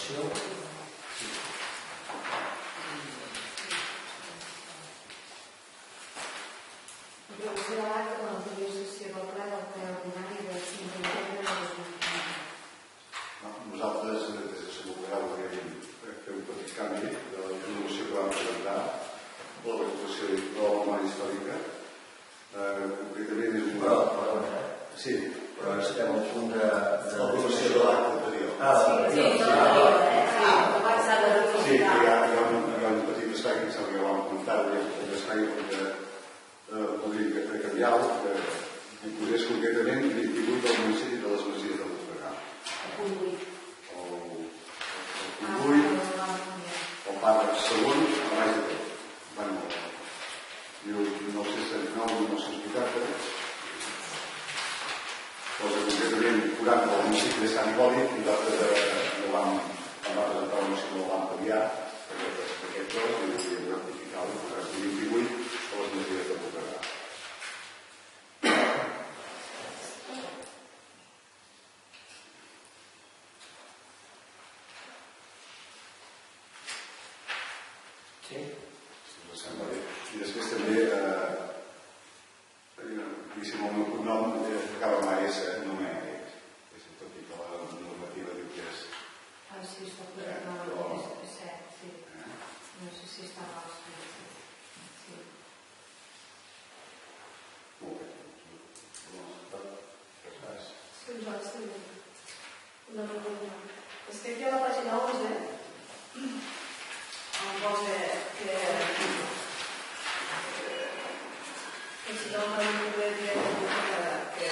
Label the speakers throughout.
Speaker 1: votació.
Speaker 2: Aprovació de l'acte de l'anterior sessió del ple del ple ordinari del 5 de novembre de 2015.
Speaker 3: Nosaltres, des de Salut Legal, volíem fer un petit canvi de la informació que vam presentar, la recuperació de la memòria històrica. Concretament és un...
Speaker 1: Però,
Speaker 3: sí,
Speaker 1: però estem al punt de...
Speaker 3: l'aprovació de l'acte anterior. Sí, hi ha un petit espai que em sembla que ja vam comentar, un espai que podria canviar-lo, que posés concretament 28 del municipi de les Masies de Voltregà. El pàrrec segon, a baix de tot. Bueno, 1979-1980, posa concretament 40 del municipi de Sant Hipòlit, i nosaltres no vam presentar la moció, no el vam canviar, aquest dos, i volíem rectificar el programa 28 a les Masies de Voltregà.
Speaker 1: Sí?
Speaker 3: Em sembla bé. I després també, diguéssim, el meu cognom acaba amb AS, no amb ES. Tot i que la normativa diu que és...
Speaker 2: Sí, està posat en el set, sí. No sé si està a l'escrit. Sí.
Speaker 3: Molt bé.
Speaker 4: Sí, nosaltres també. Una pregunta. És que aquí a la pàgina 11 em posa que si no m'han pogut dir que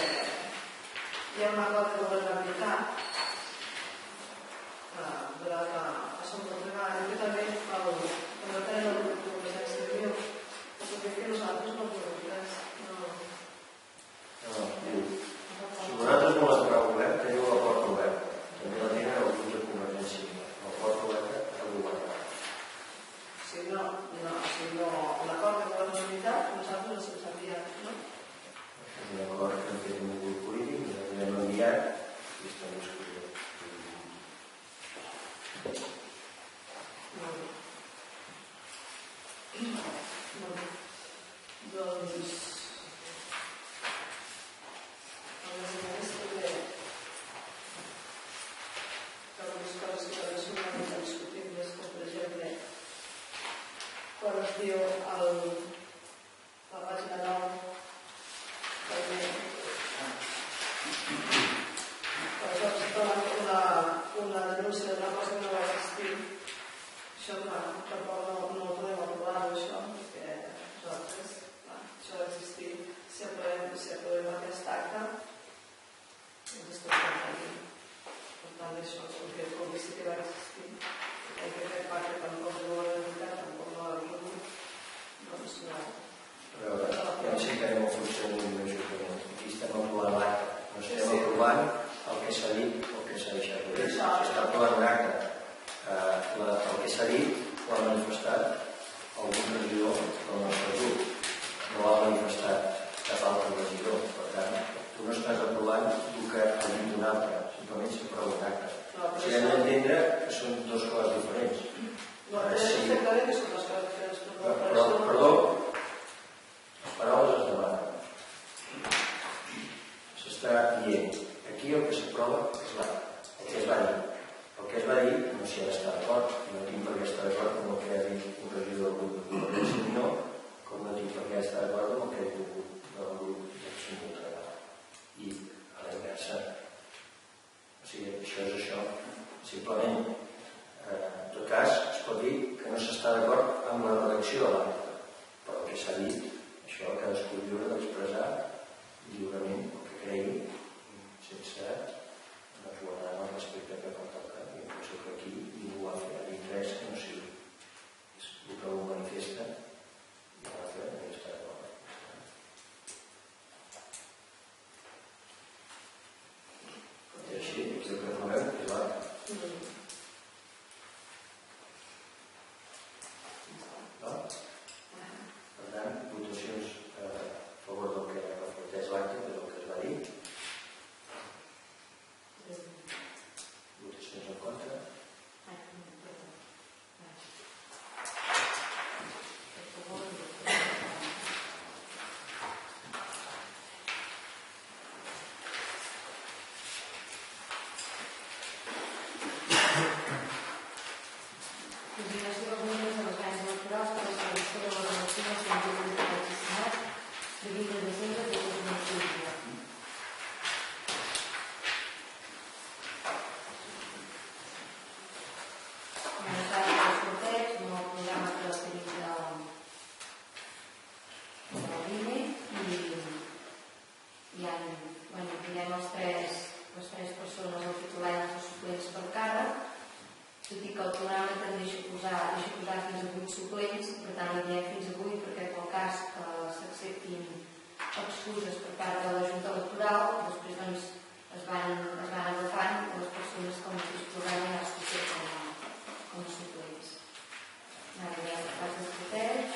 Speaker 4: hi ha un acord de governabilitat de la Som Voltregà, que també el tenen el grup de Convergència i Unió, perquè que nosaltres no podem res.
Speaker 1: Si vosaltres no l'heu obert, teniu la porta oberta. També la tenen el grup de Convergència i Unió. La porta oberta a governar.
Speaker 4: Si no l'acord de governabilitat, nosaltres no se'ns ha enviat, no?
Speaker 1: És un acord que hem fet amb un grup polític, ens l'hem enviat i estem discutint.
Speaker 4: Doncs a les vegades també algunes coses que també són una mica discutibles, com per exemple quan es diu a la pàgina 9 també quan es presenta una denúncia d'una cosa que no va existir. Això, clar, tampoc no ho podem aprovar, això, perquè nosaltres, això va existir. Si aprovem aquest acte, ens estem contents. Per tant, això, com que sí que va existir, aquest pacte tampoc no va dedicar, tampoc no va dir, doncs no.
Speaker 1: A veure, ja ensenyarem el funcionament de l'Ajuntament. Aquí estem aprovant l'acte. No estem aprovant el que s'ha dit o el que s'ha deixat de dir. S'està aprovant un acte. El que s'ha dit ho ha manifestat algun regidor del nostre grup. No ha manifestat cap altre regidor. Per tant, tu no estàs aprovant el que ha dit un altre. Simplement s'aprova un acte. Si hem d'entendre que són dues coses diferents.
Speaker 4: No, però és perfectament que són dues coses diferents.
Speaker 1: Perdó, les paraules es demanen. S'està dient. Aquí el que s'aprova és l'acte, el que es va dir. El que es va dir no s'hi ha d'estar d'acord. No tinc per què estar d'acord amb el que ha dit un regidor del grup de Convergència i Unió, com no tinc per què estar d'acord amb el que ha dit un grup del grup de Som Voltregà. I a la inversa. O sigui, això és això. Simplement, en tot cas, es pot dir que no s'està d'acord amb la redacció de l'acte. Però el que s'ha dit, això cadascú lliure d'expressar lliurement el que cregui, sense guardar el respecte que pertoca. I em penso que aquí ningú ha dit res que no sigui. És el que ho manifesta i l'altre no està d'acord. I així, el que aprovem és l'acte. Per tant, votacions a favor del que reflecteix l'acte, que és el que es va dir. Votacions
Speaker 2: tot i que el programa també deixa posar fins a 8 suplents, per tant hi diem fins a 8 perquè pel cas que s'acceptin excuses per part de la Junta Electoral, després doncs es van agafant les persones que el mateix programa ja es consideren com a suplents. Ara hi ha el cas d'estratègia.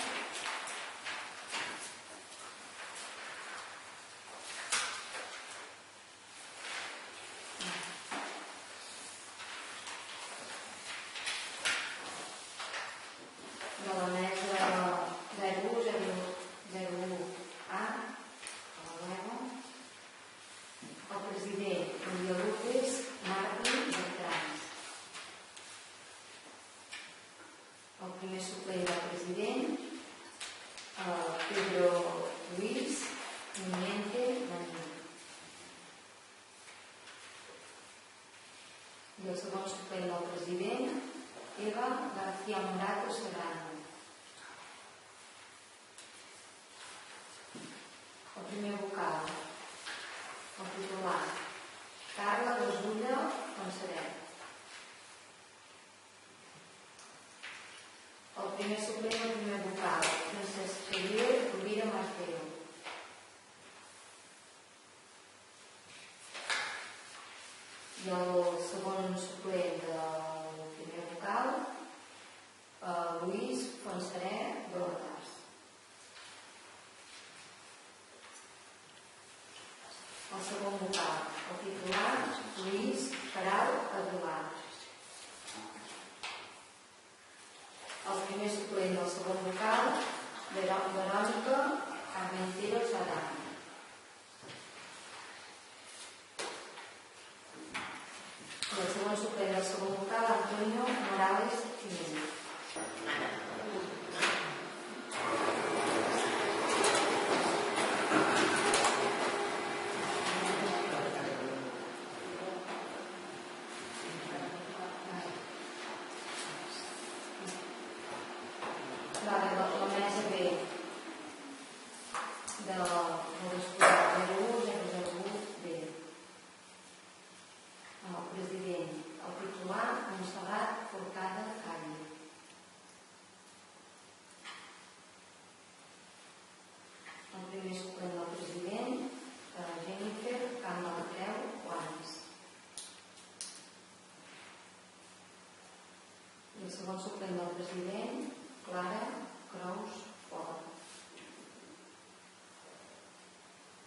Speaker 2: De la mesa 0101A, el president Maria López Martí Bertrans. El primer suplent del president, Pedro Luis Miniente Manín. I el segon suplent del president, Eva García Morato Serrano. El primer vocal, el titular, Carla Gasulla Fonsaret. El primer suplent, el primer vocal, Francesc Xavier Rovira Martero. I el segon suplent del primer vocal, Luis Fonsaret Bordas. El segon vocal, el titular, Luis Caral Aguilar. El primer suplent del segon vocal, Verònica Armentero Sadán. I el segon suplent del segon vocal, Antonio Morales Jiménez. La mesa B de l'escola 0101B. El president, el titular, Montserrat Forcada Calle. El primer suplent del president, Jennifer Campbell Juanes. I el segon suplent del president, Clara Creus Fort.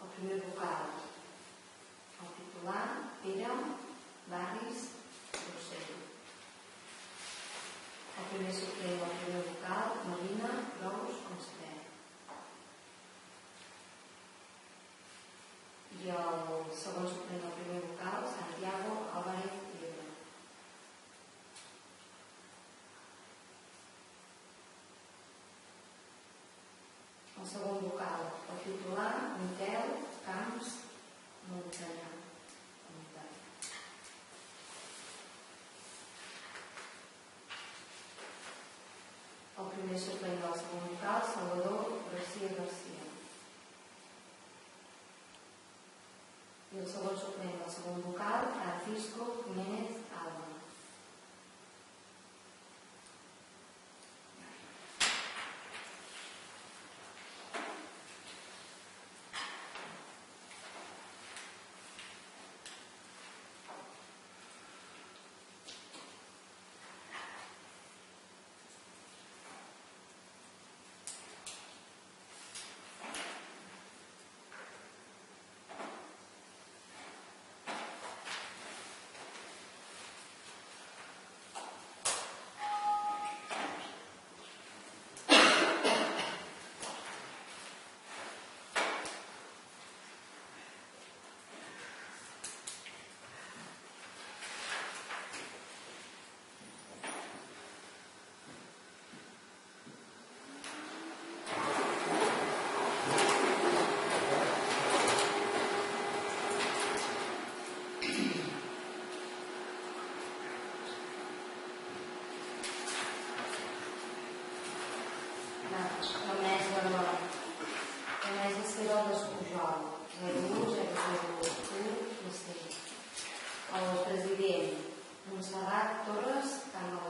Speaker 2: El primer vocal, el titular, Pere Barris Rossell. El primer suplent del primer vocal, Marina Creus Constret. I el segon suplent del primer vocal, Santiago Álvarez Llebre. El segon vocal, el titular, Miquel Camps Montellà. El primer suplent del segon vocal, Salvador García García. I el segon suplent del segon vocal, Francisco Jiménez Alba. El president, Montserrat Torres Cambó.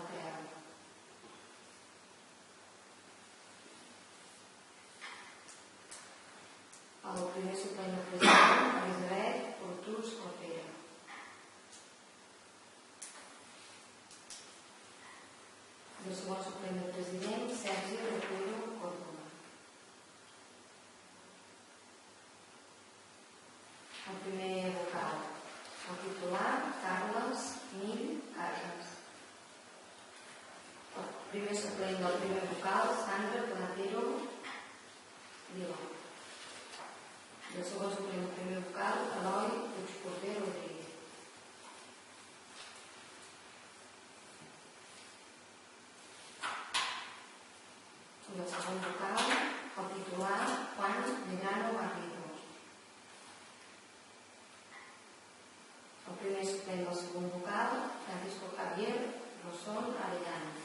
Speaker 2: primer suplent del president, Elisabet Ortús Corpera. I el segon suplent del president, Sergi Recuero Córdoba. El primer vocal, el titular, Carles Mill Casas. El primer suplent del primer vocal, Sandra Platero Vila. I el segon suplent del primer vocal, Eloi Puigporter Rodríguez. I el segon vocal, el titular, Juan Medrano Garrido. El primer suplent del segon vocal, Francisco Javier Rosón Arellano.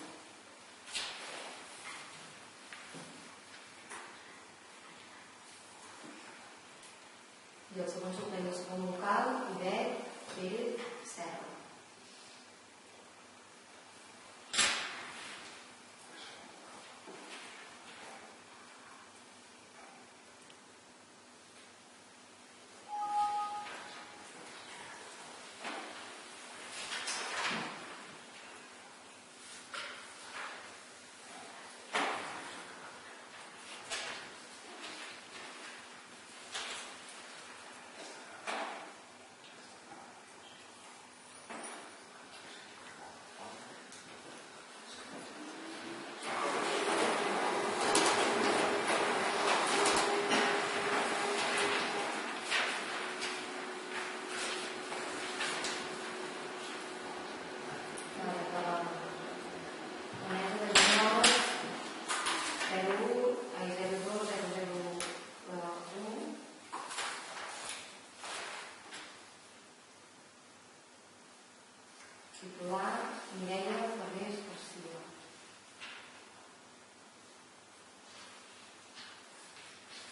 Speaker 2: I el segon suplent del segon vocal, Ivet Pérez Serra. Titular, Mireia Ferrés Garcia.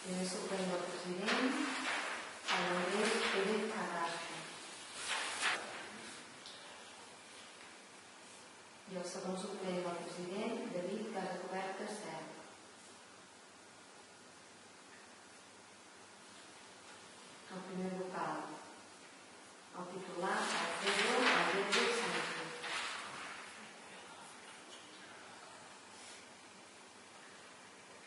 Speaker 2: Primer suplent del president, Andrés Pérez Carrasco. I el segon suplent del president, David Casacoberta Serra. El primer vocal, el titular, Alfredo Valverde Sánchez.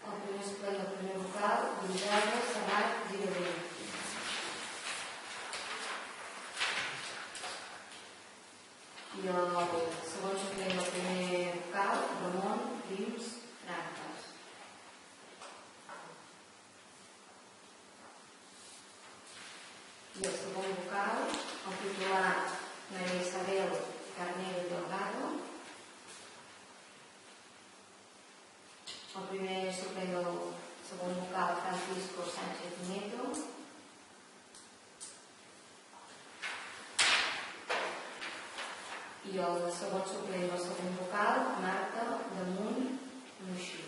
Speaker 2: El primer suplent del primer vocal, Guillermo Sabat Girabé. I el segon suplent del primer vocal, Ramon Rius Franques. I el segon vocal, el titular, María Isabel Carnero Delgado. El primer suplent del segon vocal, Francisco Sánchez Nieto. I el segon suplent del segon vocal, Marta Damunt Moixí.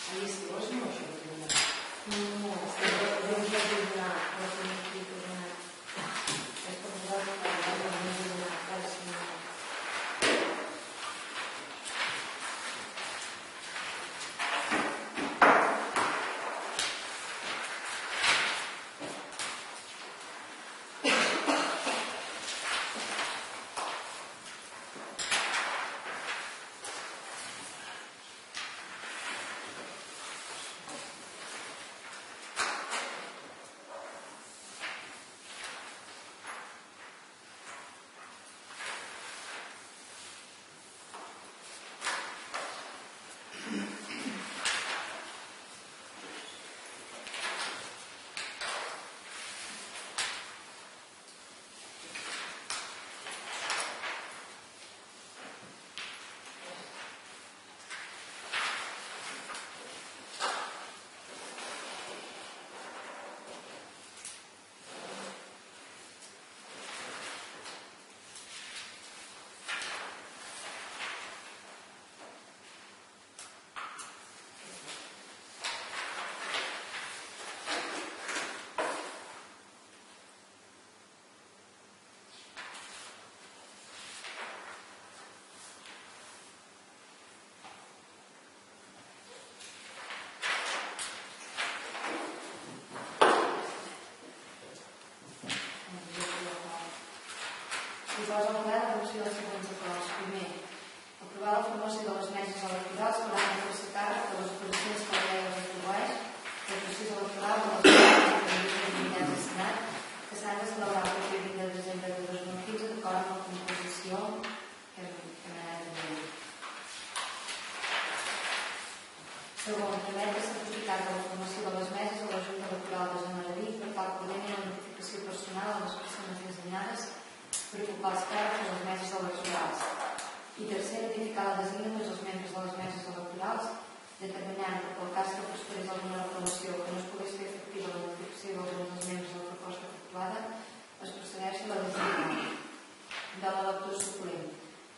Speaker 2: Ahí es que vos no os lo tengo. No, es que yo os lo tengo una, lo tengo aquí por una. Es por un lado para darle a mí una clase. Disposa el ple d'adopció dels següents acords. Primer, aprovar la formació de les meses electorals que hauran de fer-se càrrec de les posicions que la llei els atribueix del procés electoral de les comunitats del Senat que s'han de celebrar el proper 20 de desembre de 2015 d'acord amb la composició que hem anat veient. Segon, permet el certificat de la formació de les meses a la Junta Electoral de Zona de Vic per tal que ordeni la notificació personal a les persones designades per ocupar els càrrecs de les meses electorals. I tercer, notificar la designació dels membres de les meses electorals, determinant que pel cas que prosperés alguna reclamació que no es pogués fer efectiva la notificació d'alguns dels membres de la proposta efectuada, es procedeixi a la designació de l'elector suplent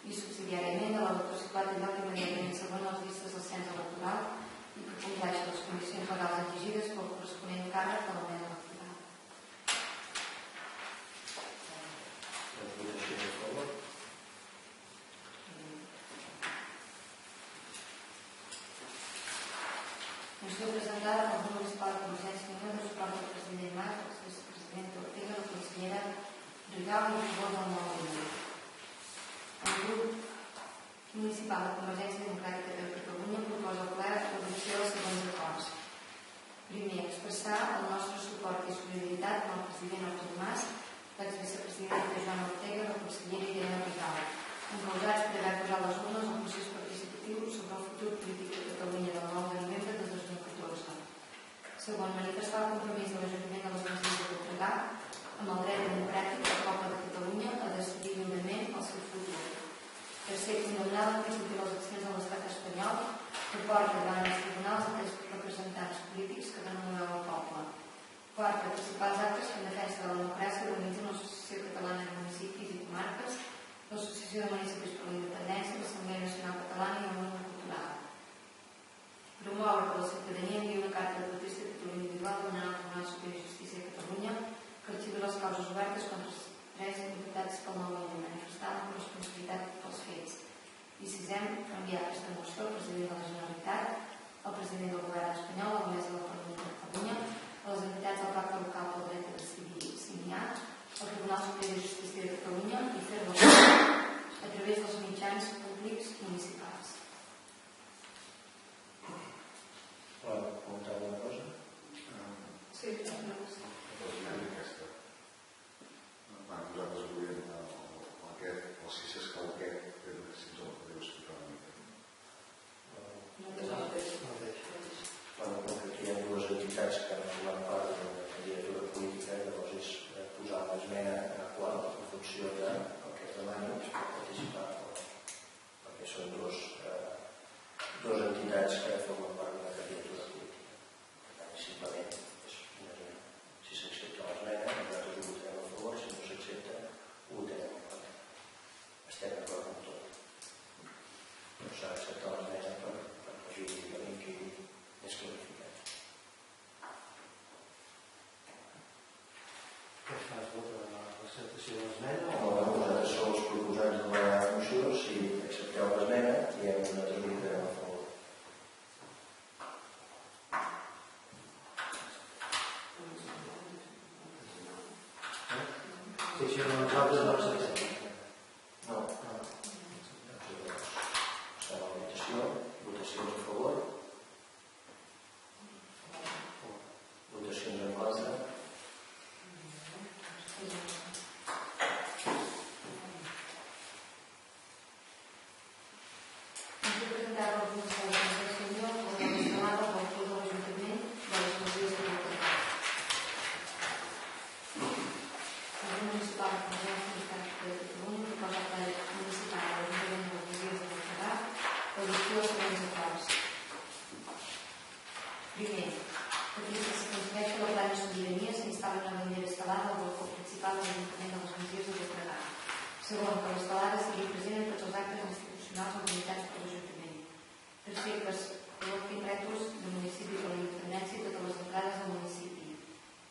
Speaker 2: i subsidiàriament de l'elector situat en lloc immediatament segons les llistes del cens electoral i que compleixi les condicions legals exigides pel corresponent càrrec de la mesa electoral. Moció presentada pel grup municipal de Convergència i Unió de suport del president Mas, el vicepresident Ortega, la consellera Rigau i el favor del nou govern. El grup municipal de Convergència Democràtica de Catalunya proposa al ple l'adopció dels següents acords. Primer, expressar el nostre suport i solidaritat amb el president Artur Mas, l'exvicepresident Joan Ortega i la consellera Irene Rigau, encausats per haver posat les urnes al procés participatiu sobre el futur polític de Catalunya del 9 de novembre de 2014. Segon, manifestar el compromís de l'Ajuntament de les Masies de Voltregà amb el dret democràtic del poble de Catalunya a decidir lliurement el seu futur. Tercer, condemnar l'actitud i les accions de l'estat espanyol que porta davant els tribunals aquells representants polítics que donen veu al poble. Quart, participar als actes que en defensa de la democràcia organitzen l'Associació Catalana de Municipis i Comarques, l'Associació de Municipis per la Independència, l'Assemblea Nacional Catalana i el Món Cultural. Promoure que la ciutadania enviï una carta de protesta a títol individual donant al Tribunal Superior de Justícia de Catalunya que arxivi les causes obertes contra els 3 imputats pel nou i manifestar la corresponsabilitat pels fets. I sisè, enviar aquesta moció al president de la Generalitat, al president del govern espanyol, a la Mesa del Parlament de Catalunya, a les entitats del Pacte Local pel Dret a Decidir, si n'hi ha, al Tribunal Superior de Justícia de Catalunya i fer-lo a través dels mitjans públics municipals.
Speaker 1: Vol comentar alguna cosa?
Speaker 4: Sí, no.
Speaker 3: Nosaltres volíem el si s'escau aquest, però si ens el podeu explicar una mica.
Speaker 1: Bueno, com que aquí hi ha dues entitats que han format part de la candidatura política, llavors és posar l'esmena qual en funció del que es demani per participar, perquè són dues entitats que formen part de la candidatura política. Per tant, simplement és una esmena. Si s'accepta l'esmena, nosaltres ho votarem a favor, si no s'accepta, ho votarem en contra. Estem d'acord amb tot. No s'ha d'acceptar l'esmena per jurídicament que hi si no nosaltres no acceptem. No. Està la votació. Votacions a favor. Votacions en contra.
Speaker 2: Segon, que l'estelada sigui present en tots els actes institucionals organitzats per l'Ajuntament. Tercer, que es col·loquin rètols de municipis a la independència i totes les entrades al municipi.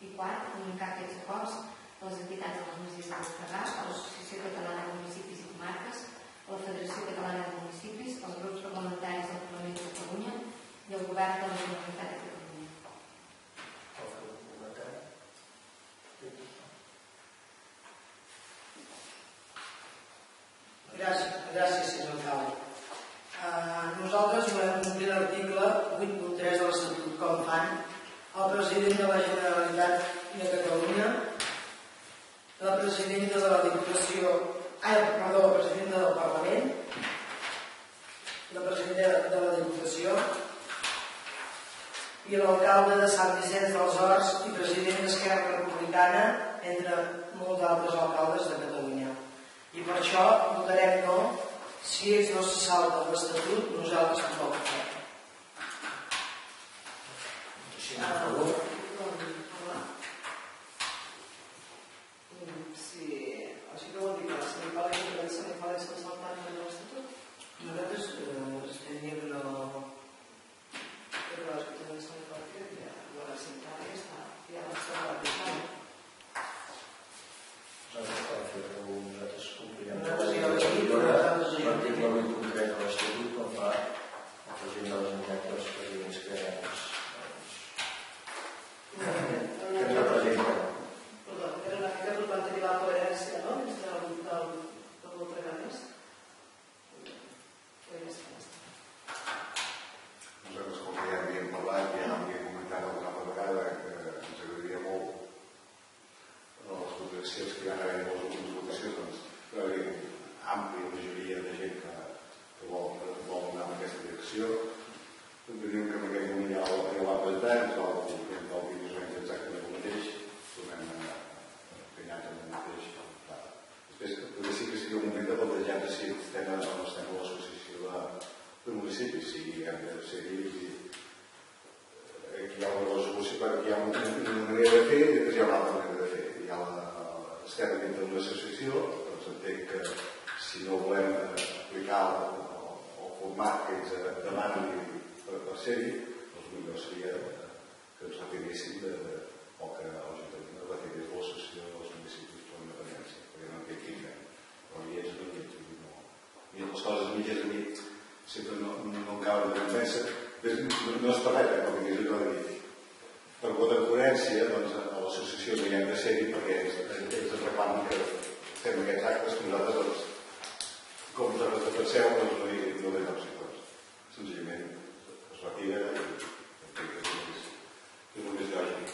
Speaker 2: I quart, comunicar aquests acords a les entitats de les Masies de Voltregà, a l'Associació Catalana de Municipis i Comarques, a la Federació Catalana de Municipis, als grups parlamentaris del Parlament de Catalunya i al Govern de la Generalitat de Catalunya.
Speaker 5: Gràcies, senyor alcalde. Nosaltres volem complir l'article 8.3 de l'Estatut, com fan el president de la Generalitat de Catalunya, la presidenta de la Diputació, la presidenta del Parlament, la presidenta de la Diputació i l'alcalde de Sant Vicenç dels Horts i president d'Esquerra Republicana, entre molts altres alcaldes de Catalunya. I per això votarem no. Si ells no se salten l'Estatut, nosaltres tampoc ho fem.
Speaker 4: Sí, així que vol dir que se li fa la intervenció, se li fa la saltant de l'Estatut.
Speaker 5: Nosaltres estem dient que no...
Speaker 4: Però les que tenen són perquè ja ho ha sentat i ja l'està aplicant.
Speaker 1: Nosaltres complirem
Speaker 5: l'article
Speaker 1: 8 concret de l'Estatut, com fa el president de la Generalitat i els presidents que ens representen.
Speaker 4: Perdó, era una mica per mantenir la coherència, no?, del Voltreganès.
Speaker 3: Nosaltres, com que ja havíem parlat, ja havíem comentat alguna altra vegada que ens agradaria molt les votacions que hi ha d'haver, les últimes votacions, doncs va haver àmplia majoria de gent que vol anar en aquesta direcció. Entenem que en aquell moment ja ho va presentar, ens va dir més o menys exactament el mateix, tornem a enganyar amb el mateix. Després, potser sí que seria un moment de plantejar si estem o no estem a l'associació de municipis, si hem de seguir, aquí hi ha una resolució, perquè hi ha una manera de fer i després hi ha una altra manera de fer. Estem dintre d'una associació, doncs entenc que si no volem aplicar el format que ens demanen per ser-hi, doncs millor seria que ens retiressin o que l'Ajuntament es retirés de l'associació dels municipis per la independència, perquè no entenc quin fem. Però hi és no hi és. I les coses mitges a mi sempre no em cauen de confiança. No és perfecte, com que jo he dit. Per quota de coherència, doncs, a l'associació no hi hem de ser-hi perquè ells reclamen que fem aquests actes que nosaltres, doncs, com nosaltres defenseu, doncs no hi ha opcions. Senzillament es retira i és el més lògic,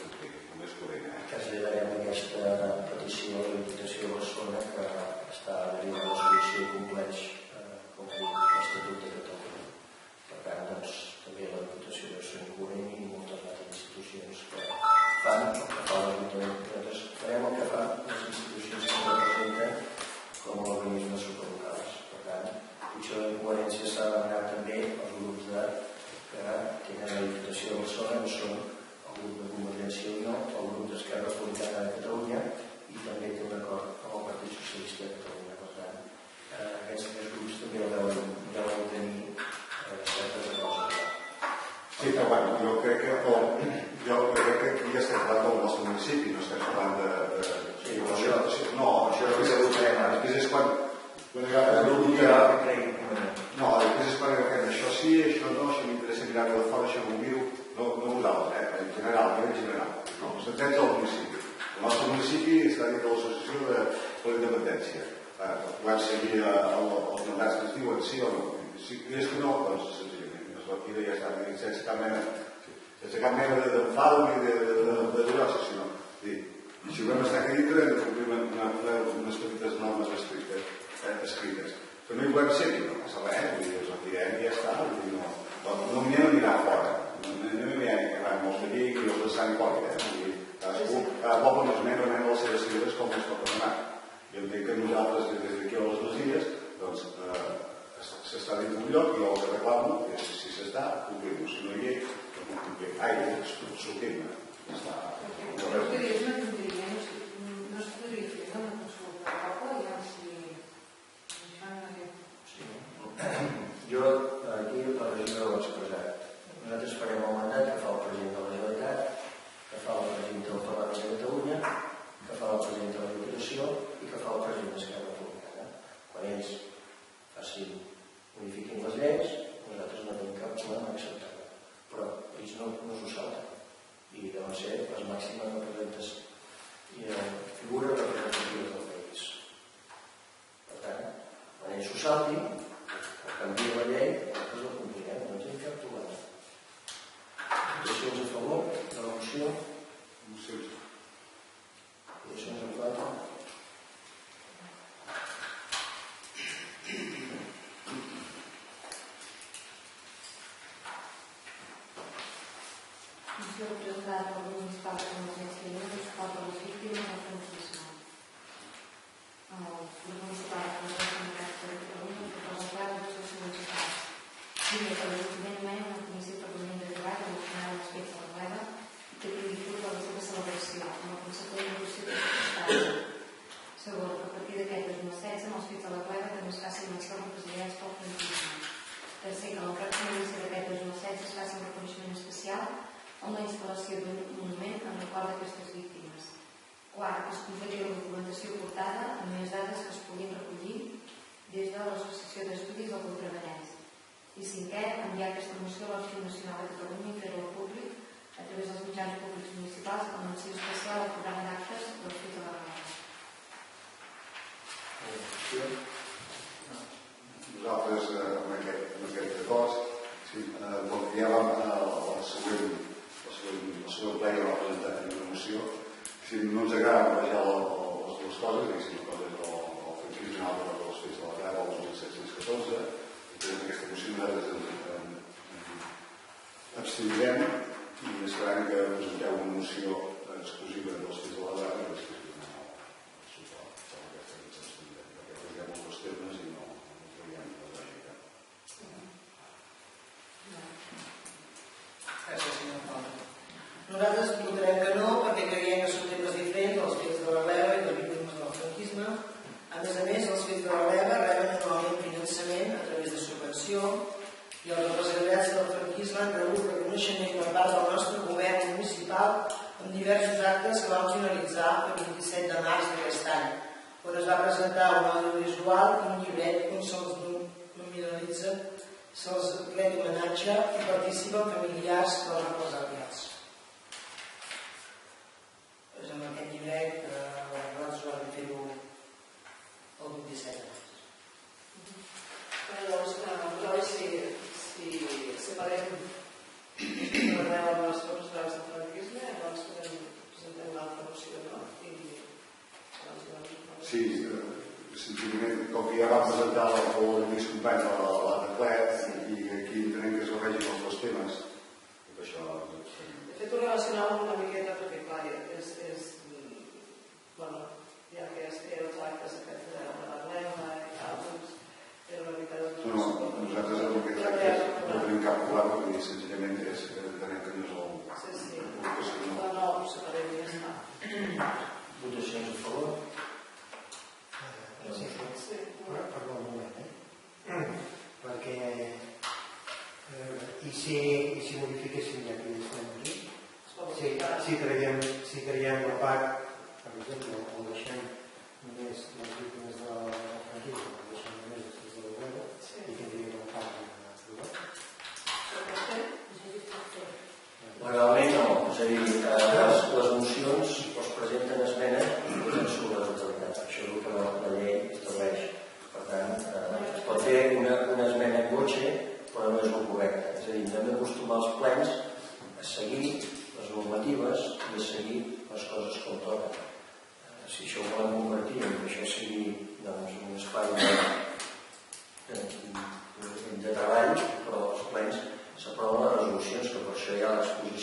Speaker 3: el més corrent.
Speaker 1: Traslladarem aquesta petició a la Diputació de Barcelona que està derivant la solució i compleix l'Estatut de Catalunya. Per tant, doncs, també la Diputació deu ser coherent i moltes altres institucions que fan el que fa l'Ajuntament. Nosaltres farem el que fan les institucions que ens representen com a organismes supralocals. Per tant, potser la incoherència s'ha de demanar també als grups que tenen la Diputació de Barcelona, que són el grup de Convergència i Unió, el grup d'Esquerra Republicana de Catalunya i també té un acord amb el Partit Socialista de Catalunya. Per tant, aquests tres grups també deuen tenir certes coses.
Speaker 3: Sí, però bueno, jo crec que aquí ja estem parlant del nostre municipi, no estem parlant de...
Speaker 1: Sí, però això...
Speaker 3: No,
Speaker 1: això és el que votarem ara.
Speaker 3: Després és quan... No, després és quan agafem això sí, això no, això m'interessa mirar-ho de fora, això m'ho miro, no vosaltres, en general, no en general. No, ens entens al municipi. El nostre municipi està dintre de l'associació la independència. Quan seguir els mandats que es diuen sí o no. Si és que no, doncs senzillament es retira i ja està, sense cap mena d'enfado ni de durada, sinó si ho vam estar aquí dintre hem de complir unes petites normes escrites. Que no hi volem ser, no passa res, es retirem i ja està, no m'hi anirà fora, no m'hi anirà molts de llic i els de Sant Hipòlit, cada poble més o menys remena les seves sigles com es pot demanar. I entenc que nosaltres, des d'aquí a les Masies, doncs s'està dins d'un lloc i el que reclamo és si s'està, complim-ho, si no hi és, no complim. Sortim-ne. Ja està.
Speaker 6: No es podria fer una consulta al poble i veure si això no
Speaker 1: Jo aquí la regidora ho ha expressat. Nosaltres farem el mandat que fa el president de la Generalitat, que fa el president del Parlament de Catalunya, que fa el president de la Diputació i que fa el president d'Esquerra Republicana. Quan ells modifiquin les lleis, nosaltres no tenim cap problema en acceptar-ho. Però ells no s'ho salten i deuen ser les màximes representants i figures representatives del país. Per tant, quan ells s'ho saltin, canvia la llei, nosaltres la complirem, no tenim cap problema. Votacions a favor de la moció? Votacions en contra?
Speaker 2: Moció presentada pel grup municipal de Convergència i Unió de suport a les víctimes del franquisme. El grup municipal de Convergència i Unió proposa claves de següents parts. Primer, que l'Ajuntament nomeni una comissió permanent de treball relacionada amb els fets de la gleba i que tingui curt de la seva celebració, amb la conseqüent negociació pressupostària. Segon, que a partir d'aquest 2016, amb els fets de la gleba també es faci menció represaliats pel franquisme. Tercer, que en el cap finalitzi d'aquest 2016 es faci un reconeixement especial amb la instal·lació d'un monument en record d'aquestes víctimes. Quart, que es completi la documentació portada amb més dades que es puguin recollir des de l'Associació d'Estudis del Contrabenès. I cinquè, enviar aquesta moció a l'Arxiu Nacional de Catalunya i fer-la públic a través dels mitjans públics municipals amb menció especial al programa d'actes dels fets de la gleba.
Speaker 3: Nosaltres, amb aquest acord, com que ja vam al següent ple ja va presentar una moció, si no ens agrada barrejar les dues coses, una cosa és el franquisme i l'altra dels fets de la gleba del 1714, i aquesta moció nosaltres abstindrem i esperem que presenteu una moció exclusiva dels fets de la gleba i després donem el suport a aquesta que ens abstindrem, perquè posem els dos termes i no veiem la lògica.
Speaker 5: Gràcies, senyor Pau. Nosaltres votarem que no perquè creiem que són temes diferents els fets de la gleba i les víctimes del franquisme. A més, els fets de la gleba reben anualment finançament a través de subvenció i els represaliats del franquisme han rebut reconeixement per part del nostre govern municipal amb diversos actes que vam finalitzar el 27 de març d'aquest any, on es va presentar un audiovisual i un llibret on se'ls nominalitza, se'ls ret homenatge i participen familiars dels represaliats. És amb aquest llibret que nosaltres vam fer-ho el 27 de març.
Speaker 4: Llavors, si separem la gleba de les represaliats del franquisme, doncs presentem l'altra moció, no?
Speaker 3: Sí, senzillament, com que ja va presentar el Lluís Company a l'altre ple i aquí entenem que es barregen els dos temes, i per això...
Speaker 4: De fet, ho relacionàvem una miqueta perquè, clar, ja que es feien els actes aquests de la gleba i tal, doncs era una mica de...
Speaker 3: No, nosaltres amb aquests actes no tenim cap problema, vull dir, senzillament entenem que no és el...
Speaker 4: Sí. No, ho separem i ja està.
Speaker 1: Votacions a favor?
Speaker 4: Sí.
Speaker 7: Perdó un moment, perquè i si modifiquéssim ja que estem aquí, si traiem la part, per exemple, o deixem només les víctimes del franquisme, o deixem només les de la gleba, i tindríem la part
Speaker 1: Legalment no, és a dir, les mocions es presenten esmenes i posen sobre la totalitat. Això és el que va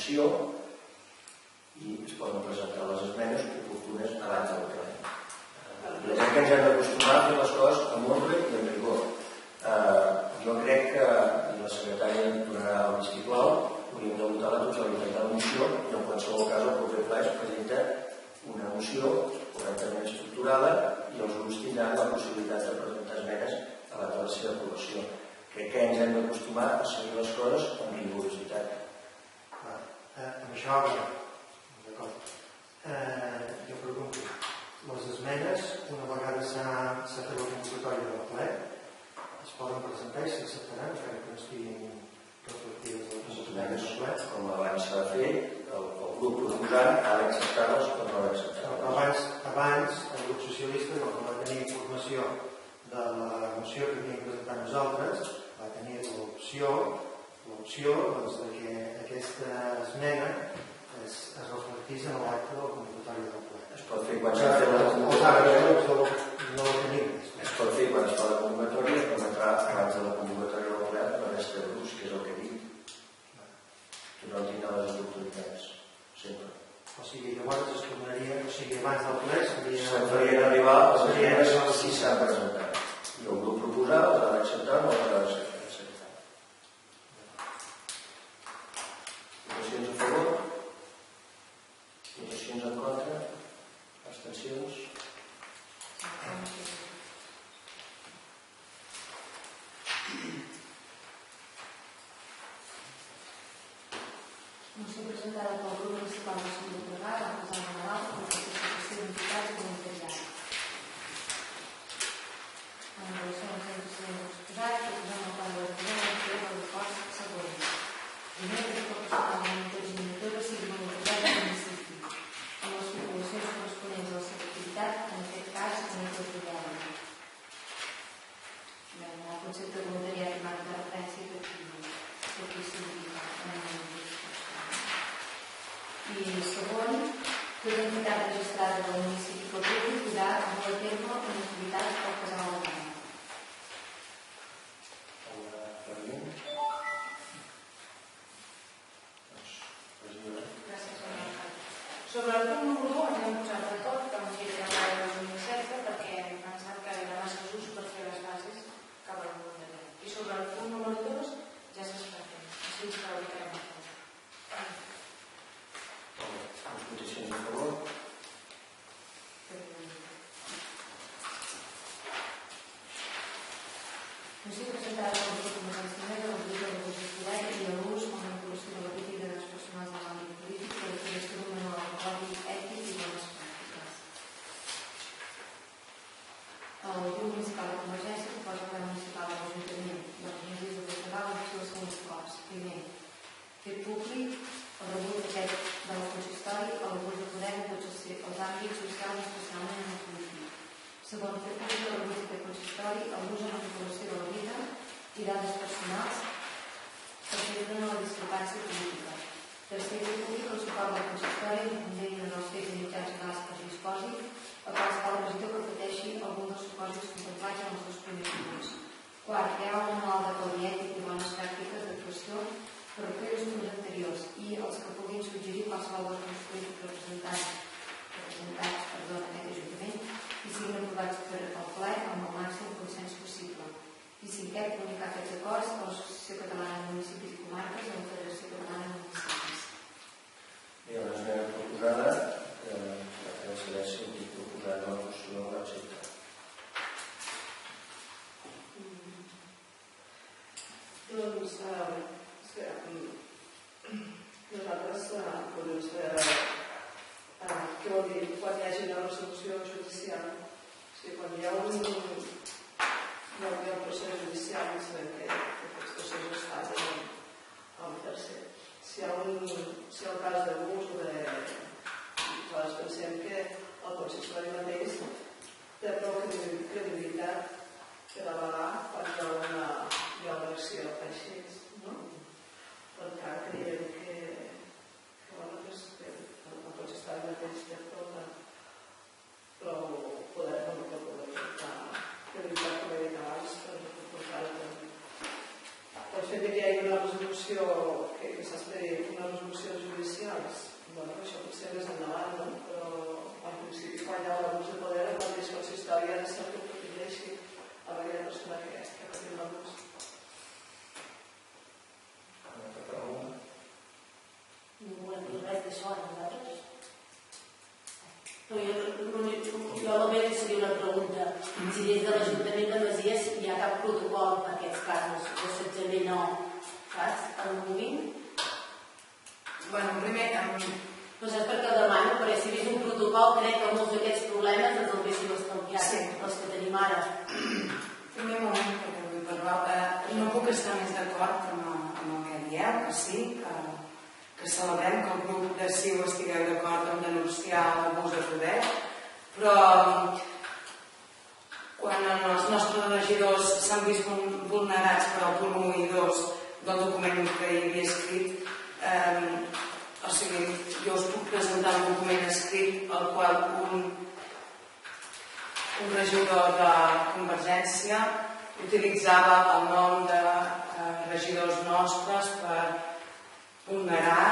Speaker 1: sessió i es poden presentar les esmenes oportunes abans del ple. Jo crec que ens hem d'acostumar a fer les coses amb ordre i amb rigor. Jo crec que, i la secretària donarà el vistiplau, hauríem de votar la totalitat de la moció i en qualsevol cas el proper ple es presenta una moció correctament estructurada i els grups tindran la possibilitat de presentar esmenes a la seva aprovació. Crec que ens hem d'acostumar a seguir les coses amb rigorositat.
Speaker 7: Amb això, d'acord. Jo pregunto, les esmenes, una vegada s'ha fet la convocatòria del ple, es poden presentar i s'acceptaran, encara que no estiguin reflectides a la convocatòria del ple?
Speaker 1: Com abans s'ha de fer, el grup proposant ha d'acceptar-les o no ha d'acceptar-les.
Speaker 7: Abans, el grup socialista, quan va tenir informació de la moció que havíem presentat nosaltres, va tenir l'opció doncs, que aquesta esmena es reflectís en l'acte de la convocatòria del ple.
Speaker 1: Es pot fer quan s'ha fet la convocatòria.
Speaker 7: No la tenim.
Speaker 1: Es pot fer quan es fa la convocatòria, es permetrà abans de la convocatòria del ple la resta de grups, que és el que dic. Tothom tindrà les oportunitats, sempre.
Speaker 7: O sigui, llavors es tornaria, abans del ple
Speaker 1: se'n farien arribar les esmenes si s'ha presentat. I el grup proposat les ha d'acceptar o no les ha d'acceptar. Votacions a favor? Votacions en contra? Abstencions?
Speaker 2: Moció presentada pel grup municipal de Sant Llobregat, al Casal General, per la participació d'entitats i voluntariat. En relació als antecedents exposats, proposem el pla de recolzament de l'acord següent. Primer, que tot personal de monitors i monitores sigui voluntariat del municipi, amb les titulacions corresponents a la seva activitat, en aquest cas, en el territori. El concepte de voluntariat i marca de referència que aquí s'indica en el i segon, que l'entitat registrada del municipi que pugui podrà dur a terme en activitats al casal de camp.
Speaker 6: Sobre el punt número 1 ens hem posat d'acord amb qui era l'any 2016 perquè hem pensat que era massa just per fer les bases cap al voluntariat. I sobre el punt número 2 ja s'està fent. Així ens clarificarem a tot.
Speaker 1: Les votacions a favor?
Speaker 2: Moció presentada pel grup de Convergència i Unió, el grup de l'Escolar i l'ús com a inclusió de la crítica dels personals de l'àmbit polític per a la creació d'un manual de codi ètic i bones pràctiques. El grup municipal de Convergència proposa al govern municipal de l'Ajuntament de les Mesures de Treball en les següents coses. Primer, fer públic el rebut aquest del consistori a l'abús de poder en tots els àmbits socials, especialment en el polític. Segon, fer públic el rebut d'aquest consistori a l'ús en la regulació de la vida i dades personals per fer-ne la discrepància política. Tercer, fer públic el suport del consistori en conveni en els fets i mitjans legals que es disposi a qualsevol regidor que pateixi algun dels supòsits contemplats en els dos primers punts. Quart, crear un manual de codi ètic i bones pràctiques d'actuació per recollir els punts anteriors i els que puguin suggerir qualsevol dels grups polítics representats en aquest Ajuntament i siguin aprovats per al ple amb el màxim consens possible. I cinquè, comunicar aquests acords a l'Associació Catalana de Municipis i Comarques i a la Federació Catalana de Municipis.
Speaker 1: Hi ha una esmena proposada que la saber si el grup proposat de la moció l'accepta.
Speaker 4: Doncs, nosaltres podem saber què vol dir quan hi hagi una resolució judicial. O sigui, quan hi ha un procés judicial, sabem que aquests processos es fan al tercer. Si hi ha el cas d'abús o de... Nosaltres pensem que el consistori mateix té prou credibilitat per avalar quan hi ha una acció així, no? Per tant, creiem que el consistori mateix té prou poder per poder portar credibilitat, com he dit abans, per portar-ho. El fet que hi hagi una resolució que s'esperi una resolució judicial bueno, això potser més endavant, no? Però al principi, quan hi ha l'abús de poder, el mateix consistori ha de ser el que protegeixi a aquella persona que ha patit l'abús.
Speaker 6: No volem dir res d'això, nosaltres. Jo la meva seria una pregunta. Si des de l'Ajuntament de Masies hi ha cap protocol per aquests casos d'assetjament o, saps, en un moment?
Speaker 5: Bueno, primer,
Speaker 6: No saps per què ho demano? Perquè si hi hagués un protocol, crec que molts d'aquests problemes ens els haguéssim estalviat,
Speaker 5: Sí.
Speaker 6: els que tenim ara.
Speaker 5: primer moment, perquè vull parlar, no puc estar més d'acord amb el que dieu, que sí, que celebrem que el grup de CiU estigueu d'acord en denunciar l'abús de poder, però quan els nostres regidors s'han vist vulnerats per el punt 1 i 2 del document que hi havia escrit, o sigui, jo us puc presentar un document escrit al qual un regidor de Convergència utilitzava el nom de regidors nostres per vulnerar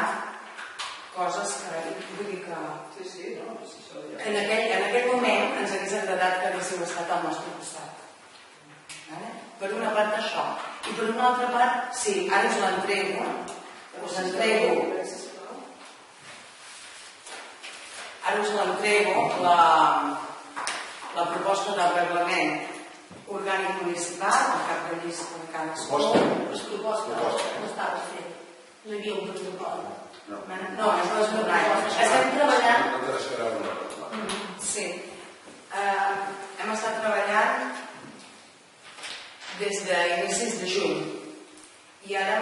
Speaker 5: coses que vull dir que
Speaker 4: Sí, no?
Speaker 5: en aquell moment ens hagués agradat que haguéssiu estat al nostre costat. Vale? Per una part això. I per una altra part, sí, ara us l'entrego. Ara us l'entrego la proposta del reglament orgànic municipal, el cap de llista de cadascú.
Speaker 6: Les propostes no estaven fent. No hi havia un protocol.
Speaker 5: No, això és correcte. Estem treballant... Sí. Hem estat treballant des d'inicis de juny. I ara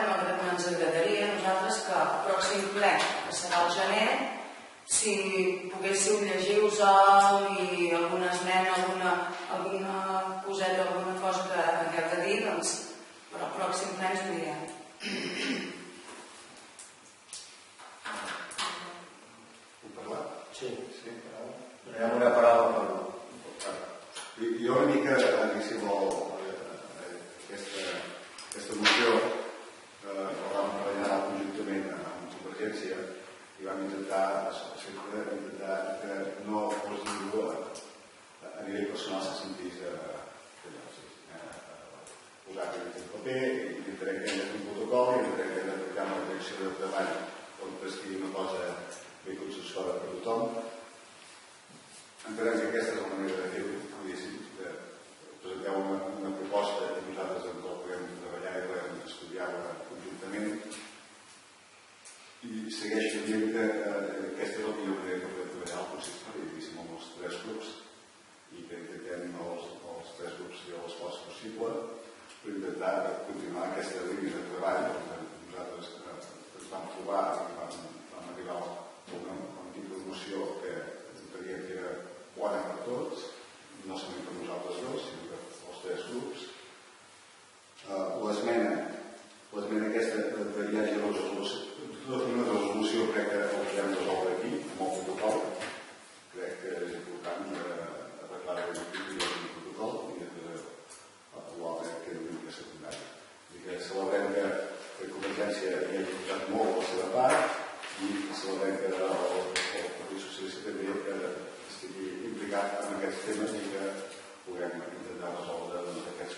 Speaker 5: ens agradaria a nosaltres que el pròxim ple, que serà el gener, si poguéssiu llegir-vos-el i alguna esmena, alguna coseta, alguna cosa que hagueu de dir, doncs, però el pròxim ple ens ho direm.
Speaker 3: Puc parlar?
Speaker 1: Sí. Donem una paraula per...
Speaker 3: Jo una mica, si vol, aquesta moció la vam treballar conjuntament amb Convergència i vam intentar que no fos ningú a nivell personal se sentís posat en aquest paper i intentarem que hi hagi un protocol i intentarem que hi hagi una direcció de treball on estigui una cosa ben consensuada per tothom. Entenem que aquesta és la manera de fer-ho, que presenteu una proposta i nosaltres ens la podem treballar i podem estudiar-la conjuntament i segueixo dient que aquesta és la millor manera que podem treballar el consistori, diguéssim, amb els tres grups i que intentem els tres grups fer l'esforç possible per intentar continuar aquesta línia de treball. Nosaltres ens vam trobar i vam arribar a un tipus de moció que enteníem que era bona per tots, no solament per nosaltres dos, sinó per els tres grups. L'esmena aquesta que hi hagi una resolució crec que ho podem resoldre aquí, amb el protocol. Crec que és important arreglar el protocol i l'altre que era una mica secundari. I que celebrem que Convergència hi hagi posat molt a la seva part i celebrem que el Partit Socialista també estigui implicat en aquests temes i que puguem intentar resoldre aquests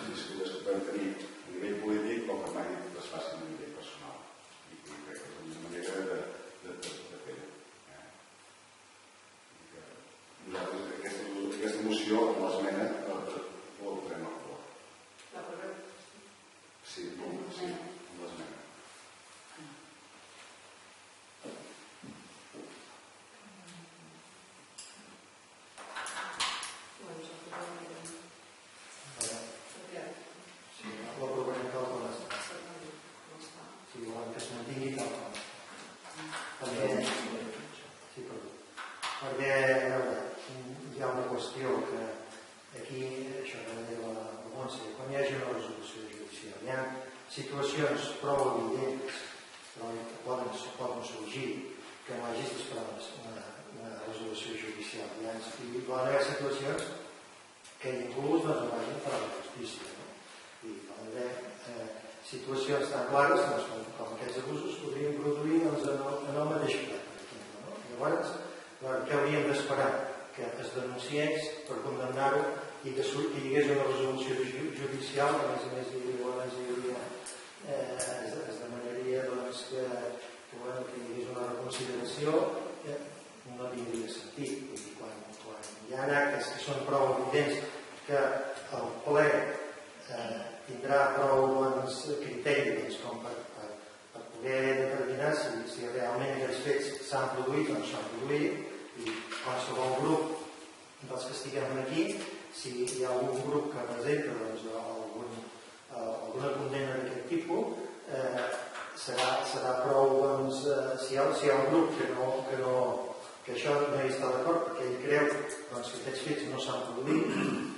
Speaker 3: discussions que podem tenir a nivell polític o que mai es facin a nivell personal. I crec que és una manera de fer-ho. Nosaltres aquesta moció amb l'esmena la votarem a favor.
Speaker 4: La correcte.
Speaker 3: Sí, amb l'esmena.
Speaker 7: Sí, l'aprovarem tal com està. Si volen que es mantingui tal com està. També, perquè a veure, hi ha una qüestió que aquí, això que deia la Montse, quan hi hagi una resolució judicial, hi ha situacions prou evidents però que poden sorgir que no hagis d'esperar una resolució judicial. I poden haver situacions que inclús no vagin per a la justícia. I poden haver situacions tan clares com aquests abusos podrien produir en el mateix denunciés per condemnar-ho i que hi hagués una resolució judicial, que a més hi hauria es demanaria que hi hagués una reconsideració, no tindria sentit. Quan hi ha actes que són prou evidents que el ple tindrà prou criteris com per poder determinar si realment aquells fets s'han produït o no s'han produït, i qualsevol grup dels que estiguem aquí, si hi ha algun grup que presenta alguna condemna d'aquest tipus, serà prou, si hi ha un grup que això no hi està d'acord perquè ell creu que aquests fets no s'han produït,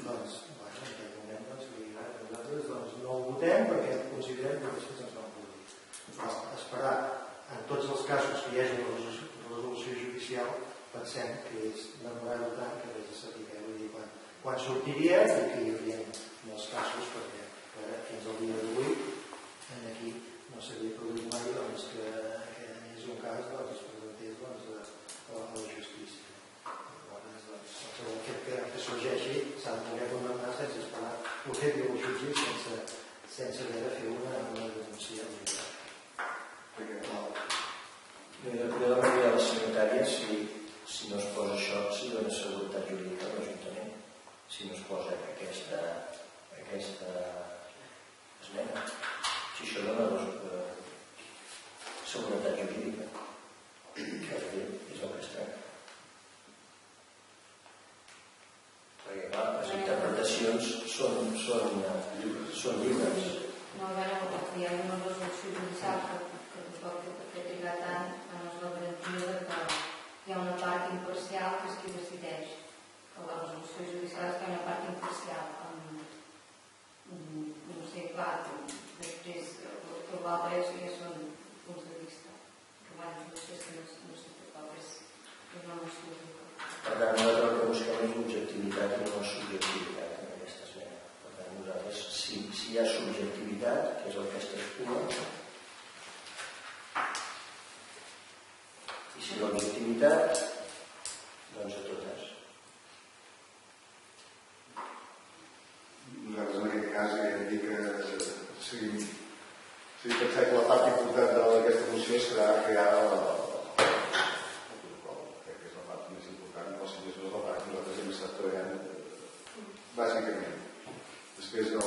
Speaker 7: doncs en aquest moment nosaltres no ho votem perquè considerem que aquests fets no s'han produït. Esperar en tots els casos que hi hagi una resolució judicial, pensem que és demorar votant que des de saber quan sortiria i que hi hauria molts casos perquè fins al dia d'avui aquí no s'havia produït mai que és un cas es presentés a la justícia. Qualsevol fet que sorgeixi s'ha de poder condemnar sense esperar el fet de la justícia sense haver de fer una denúncia.
Speaker 1: Jo demanaria a la secretària si no es posa això, si dona seguretat jurídica a l'Ajuntament, si no es posa aquesta esmena. Si això dona seguretat jurídica, que és el que es tracta. Perquè clar, les interpretacions són lliures.
Speaker 2: No, a veure, hi ha una resolució judicial que tampoc té per què trigar tant en la garantia que hi ha una part imparcial que és qui decideix. Que la resolució judicial és que hi ha una part imparcial. No sé, clar, després l'altre ja són punts de vista. Que bueno, no sé si no sé és una moció.
Speaker 1: Per tant, nosaltres el que busquem és l'objectivitat i no la subjectivitat en aquesta esmena. Per tant, nosaltres, si hi ha subjectivitat, que és el que es traspua, i si l'objectivitat, doncs a totes.
Speaker 3: Nosaltres en aquest cas ja hem dit que si pensem que la part important d'aquesta moció serà crear el protocol, crec que és la part més important, o si més no és la part que nosaltres hem estat treballant bàsicament. Després això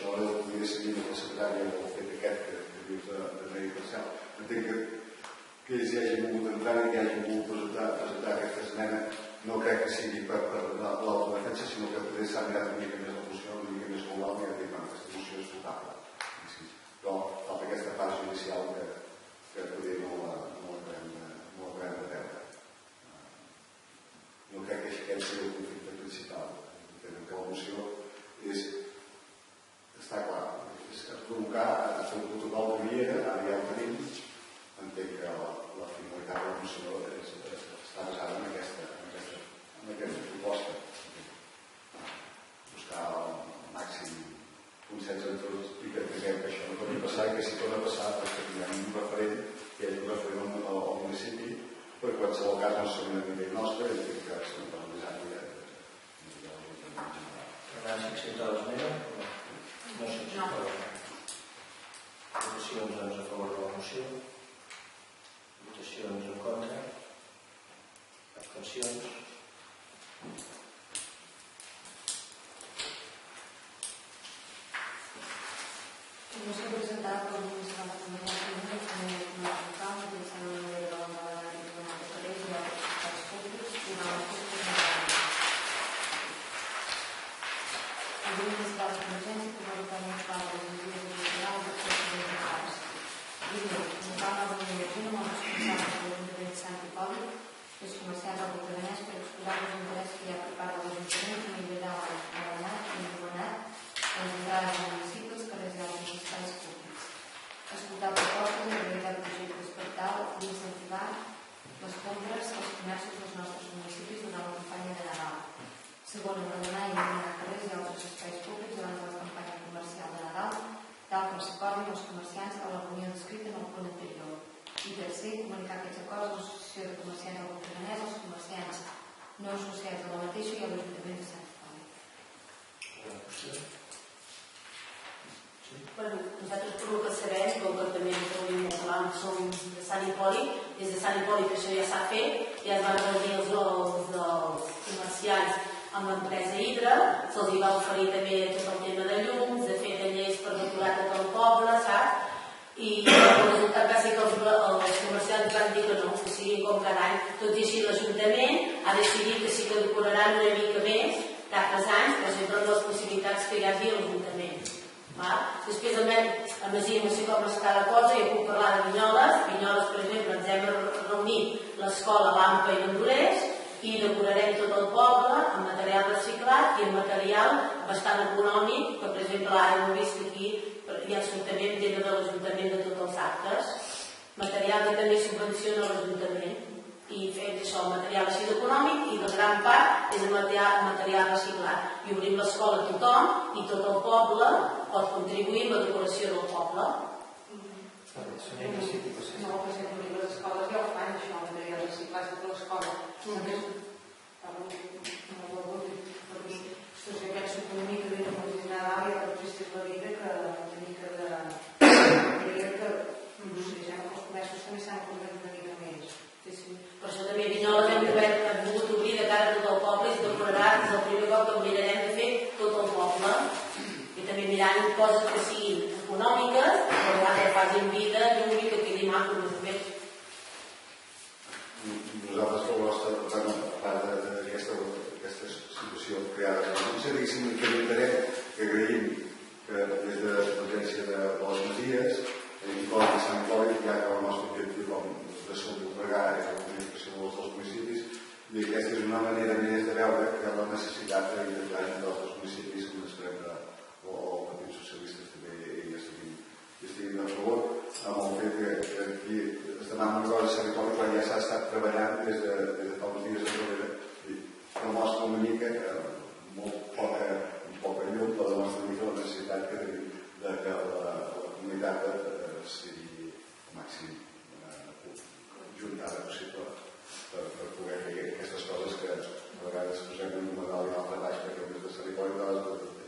Speaker 3: podria seguir amb la secretària del fet aquest que dius de medi parcial. Entenc que ells hi hagin volgut entrar i que hagin volgut presentar aquesta esmena, no crec que sigui per l'autodefensa, sinó que potser s'ha mirat una mica més la moció, una mica més global, i ha dit que aquesta moció és votable. Però falta aquesta part judicial que potser no l'acabem de veure. No crec que aquest sigui el conflicte principal. Entenem que la moció està clar, és provocar el protocol de via, ara ja ho tenim. Entenc que la finalitat de la moció està basada en aquesta proposta. Buscar el màxim consens entre tots i que entenguem que això no pot passar i que si torna a passar que tinguem un referent, que hi hagi un referent al municipi, però en qualsevol cas no som una nivell nostra i entenc que som per més àmplia.
Speaker 1: Per tant, s'accepta l'esmena? No s'accepta l'esmena. Votacions a favor de la moció. Votacions en contra. Abstencions.
Speaker 2: No s'ha presentat per un municipal de comunitat local, mitjançant una manera de la Tribunal de Parés i altres espais públics i una altra comunitat. El grup municipal de convergència que vol votar municipal de les mesures electorals d'accés a les parts. Primer, convocar una reunió amb els responsables de l'Ajuntament de Sant Hipòlit i els comerciants del Bocadanès per exposar els interessos que hi ha per part de l'Ajuntament per millorar l'anomenat i anomenat a les entrades del municipi, els carrers i altres espais públics. Escoltar propostes i realitzar projectes per tal d'incentivar les compres als comerços dels nostres municipis durant la campanya de Nadal. Segon, ordenar i eliminar carrers i altres espais públics durant la campanya comercial de Nadal, tal com s'acordin els comerciants a la reunió descrita en el punt anterior. I tercer, comunicar aquests acords a l'Associació de Comerciants del Bocadanès, als comerciants no associats a la mateixa i a l'Ajuntament de Sant Hipòlit.
Speaker 8: Nosaltres, per el que sabem, com que també som de Sant Hipòlit, des de Sant Hipòlit això ja s'ha fet, ja es van reunir els comerciants amb l'empresa Hidra, se'ls hi va oferir també tot el tema de llums, de fer tallers per decorar tot el poble, saps? I el resultat va ser que els comerciants van dir que no, que siguin com cada any. Tot i així l'Ajuntament ha decidit que sí que decoraran una mica més d'altres anys, però sempre amb les possibilitats que hi hagi a l'Ajuntament. Després a Masia no sé com està la cosa, jo puc parlar de Vinyoles. Vinyoles, per exemple, ens hem reunit l'escola Lampa i Vendolers i decorarem tot el poble amb material reciclat i amb material bastant econòmic, que per exemple ara hem vist aquí hi ha també de l'Ajuntament de tots els actes, material que també subvenciona l'Ajuntament, i fem això, material així econòmic, i la gran part és el material reciclat. I obrim l'escola a tothom i tot el poble pot contribuir a la decoració del poble.
Speaker 2: No, per exemple, les escoles ja ho fan, això, el material reciclat de l'escola. Perquè jo penso que una mica de música Nadal i el trist és la vida, que una mica de... diria que els comerços també s'han convertit una mica més.
Speaker 8: Per això també a Vinyoles hem volgut obrir de cara a tot el poble i es decorarà des del primer cop que mirarem de fer tot el poble. I també mirant coses que siguin econòmiques, però que facin vida llum i que quedi maco més o menys.
Speaker 3: Nosaltres, per la nostra part d'aquesta situació creada, no sé, diguéssim, que intentarem, que agraïm que des de l'Agència de les Masies, inclòs de Sant Hipòlit, ja que el nostre objectiu de solucionar és la comunicació dels municipis, i aquesta és una manera més de veure que la necessitat de hi hagi d'altres municipis, com esperem que el Partit Socialista també hi estiguin a favor, amb el fet que aquí es demana una cosa de Sant Hipòlit quan ja s'ha estat treballant des de fa uns dies enrere, i demostra una mica molt poca llum, però demostra una mica la necessitat que tenim de que la comunitat sigui el màxim juntada possible per poder fer aquestes coses que a vegades posem en un model i l'altre baix, perquè el més de Sant Hipòlit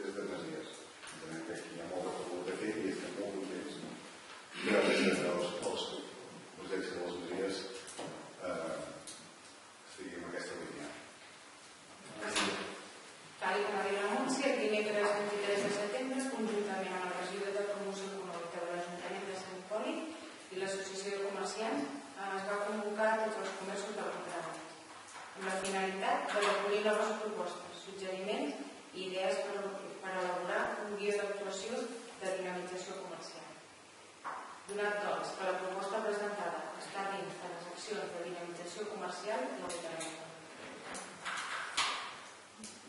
Speaker 3: és de Masies. Entenem que aquí hi ha molt de pogut de fer i estem molt contents que l'agència de les Masies estigui en aquesta línia.
Speaker 6: Tal com ha dit l'anunci, el dimecres 23 de setembre, conjuntament amb el regidor de promoció econòmica de l'Ajuntament de Sant Hipòlit i l'Associació de Comerciants, es va convocar a tots els comerços del programa, amb la finalitat de recollir noves propostes, suggeriments i idees per elaborar un guia d'actuació de dinamització comercial. Donat doncs que la proposta presentada està dins de les accions de dinamització comercial, la votarem.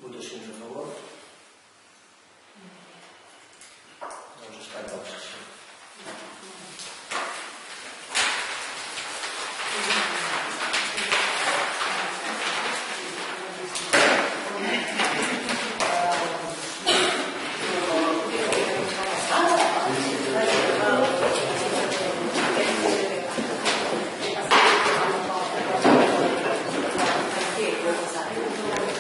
Speaker 1: Votacions a favor.